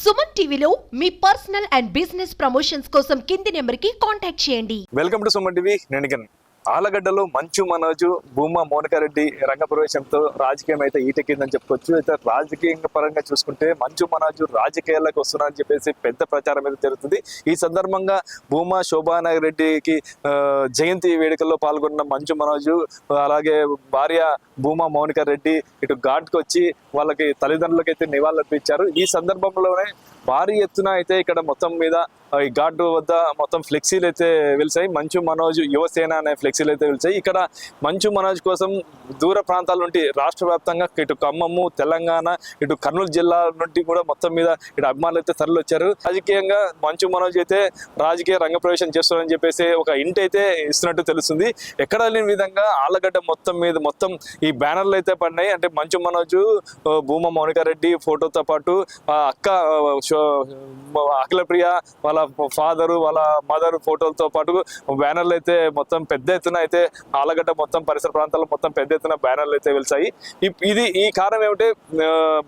సుమన్ టీవీలో మీ personal and business promotions కోసం కింది నెంబర్కి కాంటాక్ట్ చేయండి. Welcome to Suman TV. నేను ఆలగడ్డలో మంచు మనోజు, భూమా మౌనికారెడ్డి రంగప్రవేశంతో రాజకీయం అయితే ఈటెక్కిందని చెప్పుకోవచ్చు. అయితే రాజకీయ పరంగా చూసుకుంటే మంచు మనోజు రాజకీయాలకు వస్తున్నారని చెప్పేసి పెద్ద ప్రచారం అయితే జరుగుతుంది. ఈ సందర్భంగా భూమా శోభానారెడ్డికి జయంతి వేడుకల్లో పాల్గొన్న మంచు మనోజు, అలాగే భార్య భూమా మౌనికారెడ్డి ఇటు ఘాట్కి వచ్చి వాళ్ళకి తల్లిదండ్రులకి అయితే నివాళులర్పించారు. ఈ సందర్భంలోనే భారీ ఎత్తున అయితే ఇక్కడ మొత్తం మీద ఈ ఘాట్ వద్ద మొత్తం ఫ్లెక్సీలు అయితే వెలిసాయి. మంచు మనోజ్ యువసేన అనే ఫ్లెక్సీలు అయితే వెలిసాయి. ఇక్కడ మంచు మనోజ్ కోసం దూర ప్రాంతాల నుండి రాష్ట్ర వ్యాప్తంగా ఇటు ఖమ్మము, తెలంగాణ, ఇటు కర్నూలు జిల్లా నుండి కూడా మొత్తం మీద ఇటు అభిమానులు అయితే తరలి వచ్చారు. రాజకీయంగా మంచు మనోజ్ అయితే రాజకీయ రంగ ప్రవేశం చేస్తున్నారని చెప్పేసి ఒక ఇంటి అయితే ఇస్తున్నట్టు తెలుస్తుంది. ఎక్కడ లేని విధంగా ఆలగడ్డ మొత్తం మీద మొత్తం ఈ బ్యానర్లు అయితే పడినాయి. అంటే మంచు మనోజ్, భూమా మౌనికారెడ్డి ఫోటోతో పాటు అక్క అఖిలప్రియ వాళ్ళ ఫాదరు, వాళ్ళ మదర్ ఫోటోలతో పాటు బ్యానర్లు అయితే మొత్తం పెద్ద ఎత్తున అయితే ఆలగడ్డ మొత్తం పరిసర ప్రాంతాల్లో మొత్తం పెద్ద ఎత్తున బ్యానర్లు అయితే వెళ్తాయి. ఈ కారణం ఏమిటి,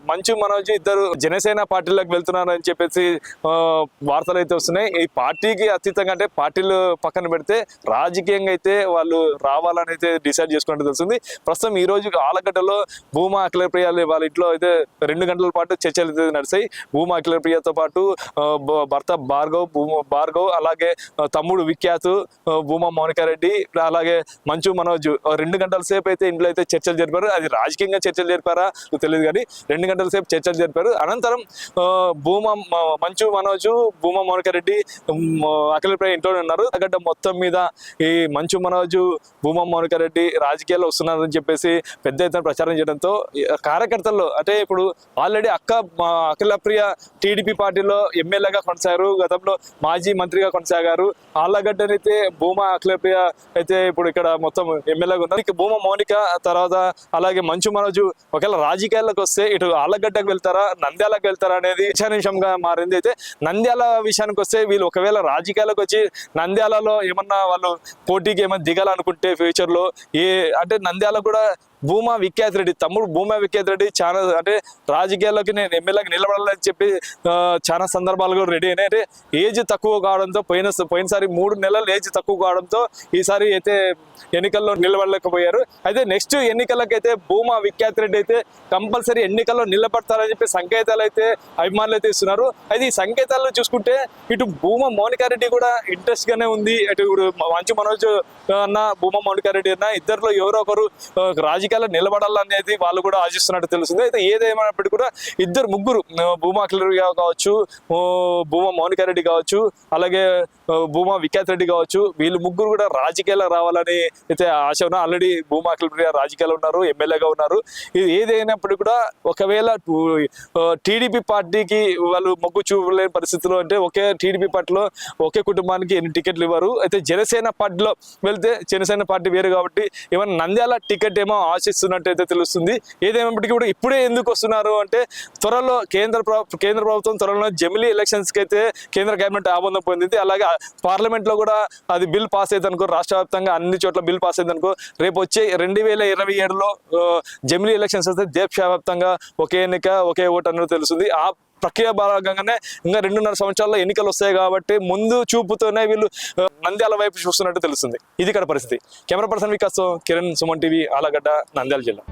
మంచు మనోజ్ ఇద్దరు జనసేన పార్టీలోకి వెళ్తున్నారు అని చెప్పేసి వార్తలు అయితే వస్తున్నాయి. ఈ పార్టీకి అతీతంగా అంటే పార్టీలు పక్కన పెడితే రాజకీయంగా అయితే వాళ్ళు రావాలని అయితే డిసైడ్ చేసుకున్నట్టు తెలుస్తుంది. ప్రస్తుతం ఈ రోజు ఆలగడ్డలో భూమా అఖిలప్రియ వాళ్ళ ఇంట్లో అయితే 2 గంటల పాటు చర్చలు అయితే నడిచాయి. భూమా అఖిలప్రియతో పాటు భర్త భార్గవ్, అలాగే తమ్ముడు విఖ్యాత్ భూమా మౌనికారెడ్డి, అలాగే మంచు మనోజ్ 2 గంటల సేపు అయితే ఇంట్లో అయితే చర్చలు జరిపారు. అది రాజకీయంగా చర్చలు జరిపారా తెలియదు కానీ 2 గంటల సేపు చర్చలు జరిపారు. అనంతరం మంచు మనోజ్, భూమా మౌనికారెడ్డి అఖిలప్రియ ఇంట్లోనే ఉన్నారు. అగడ్డ మొత్తం మీద ఈ మంచు మనోజ్, భూమా మౌనికారెడ్డి రాజకీయాల్లో వస్తున్నారని చెప్పేసి పెద్ద ఎత్తున ప్రచారం చేయడంతో కార్యకర్తల్లో అంటే ఇప్పుడు ఆల్రెడీ అఖిలప్రియ టీడీపీ పార్టీలో ఎమ్మెల్యేగా కొనసాగారు, గతంలో మాజీ మంత్రిగా కొనసాగారు. ఆళ్లగడ్డనైతే భూమా అఖిలప్రియ అయితే ఇప్పుడు ఇక్కడ మొత్తం ఎమ్మెల్యేగా ఉన్నారు. భూమా మౌనిక తర్వాత అలాగే మంచు మనోజ్ ఒకవేళ రాజకీయాలకు వస్తే ఇటు ఆళ్లగడ్డకు వెళ్తారా, నంద్యాలకు వెళ్తారా అనేది విషయంగా మారింది. అయితే నంద్యాల విషయానికి వస్తే వీళ్ళు ఒకవేళ రాజకీయాలకు వచ్చి నంద్యాలలో ఏమన్నా వాళ్ళు పోటీకి ఏమన్నా దిగాలనుకుంటే ఫ్యూచర్ లో అంటే నంద్యాల కూడా భూమా విఖ్యాత్ రెడ్డి తమ్ముడు భూమా విఖ్యాత్ రెడ్డి చాలా అంటే రాజకీయాల్లోకి నేను ఎమ్మెల్యేకి నిలబడాలని చెప్పి చాలా సందర్భాలు కూడా రెడీ అయినాయి. అంటే ఏజ్ తక్కువ కావడంతో పోయినసారి 3 నెలలు ఏజ్ తక్కువ కావడంతో ఈసారి అయితే ఎన్నికల్లో నిలబడలేకపోయారు. అయితే నెక్స్ట్ ఎన్నికలకైతే భూమా విఖ్యాత్ రెడ్డి అయితే కంపల్సరీ ఎన్నికల్లో నిలబడతారని చెప్పి సంకేతాలు అయితే అభిమానులు అయితే ఇస్తున్నారు. అయితే ఈ సంకేతాల్లో చూసుకుంటే ఇటు భూమా మౌనికారెడ్డి కూడా ఇంట్రెస్ట్ గానే ఉంది. అటు మంచు మనోజ్ అన్న, భూమా మౌనికారెడ్డి అన్న ఇద్దరిలో ఎవరో ఒకరు రాజకీయాల్లో నిలబడాలనేది వాళ్ళు కూడా ఆశిస్తున్నట్టు తెలుస్తుంది. అయితే ఏదేమైనప్పటికీ కూడా ముగ్గురు భూమా అఖిలప్రియ కావచ్చు, భూమా మౌనికారెడ్డి కావచ్చు, అలాగే భూమా విఖ్యాత్ రెడ్డి కావచ్చు, వీళ్ళు ముగ్గురు కూడా రాజకీయాల్లో రావాలని అయితే ఆశ ఉన్నా. ఆల్రెడీ భూమా అఖిలప్రియ రాజకీయాలు ఉన్నారు, ఎమ్మెల్యేగా ఉన్నారు. ఇది ఏదైనప్పటికీ కూడా ఒకవేళ టీడీపీ పార్టీకి వాళ్ళు మొగ్గు చూపలేని పరిస్థితిలో అంటే ఒకే టీడీపీ పార్టీలో ఒకే కుటుంబానికి ఎన్ని టికెట్లు ఇవ్వరు. అయితే జనసేన పార్టీలో వెళ్తే జనసేన పార్టీ వేరు కాబట్టి ఏమన్నా నంద్యాల టికెట్ ఏమో ఆశిస్తున్నట్టయితే తెలుస్తుంది. ఏదేమైనప్పటికీ కూడా ఇప్పుడే ఎందుకు వస్తున్నారు అంటే త్వరలో కేంద్ర ప్రభుత్వం త్వరలో జమిలీ ఎలక్షన్స్ కి అయితే కేంద్ర గవర్నమెంట్ ఆమోదం పొందింది. అలాగే పార్లమెంట్ లో కూడా అది బిల్ పాస్ అయితే అనుకో, రాష్ట్ర వ్యాప్తంగా అన్ని చోట్ల బిల్ పాస్ అయితే అనుకో, రేపు వచ్చే 2027లో జమిలీ ఎలక్షన్స్ వస్తే దేశవ్యాప్తంగా ఒకే ఎన్నిక ఒకే ఓటు అనేది తెలుస్తుంది. ఆ ప్రక్రియ భాగంగానే ఇంకా 2.5 సంవత్సరాల్లో ఎన్నికలు వస్తాయి కాబట్టి ముందు చూపుతోనే వీళ్ళు నంద్యాల వైపు చూస్తున్నట్టు తెలుస్తుంది. ఇది ఇక్కడ పరిస్థితి. Camera person Vikas, Kiran, Suman TV, Allagadda, Nandyal జిల్లా.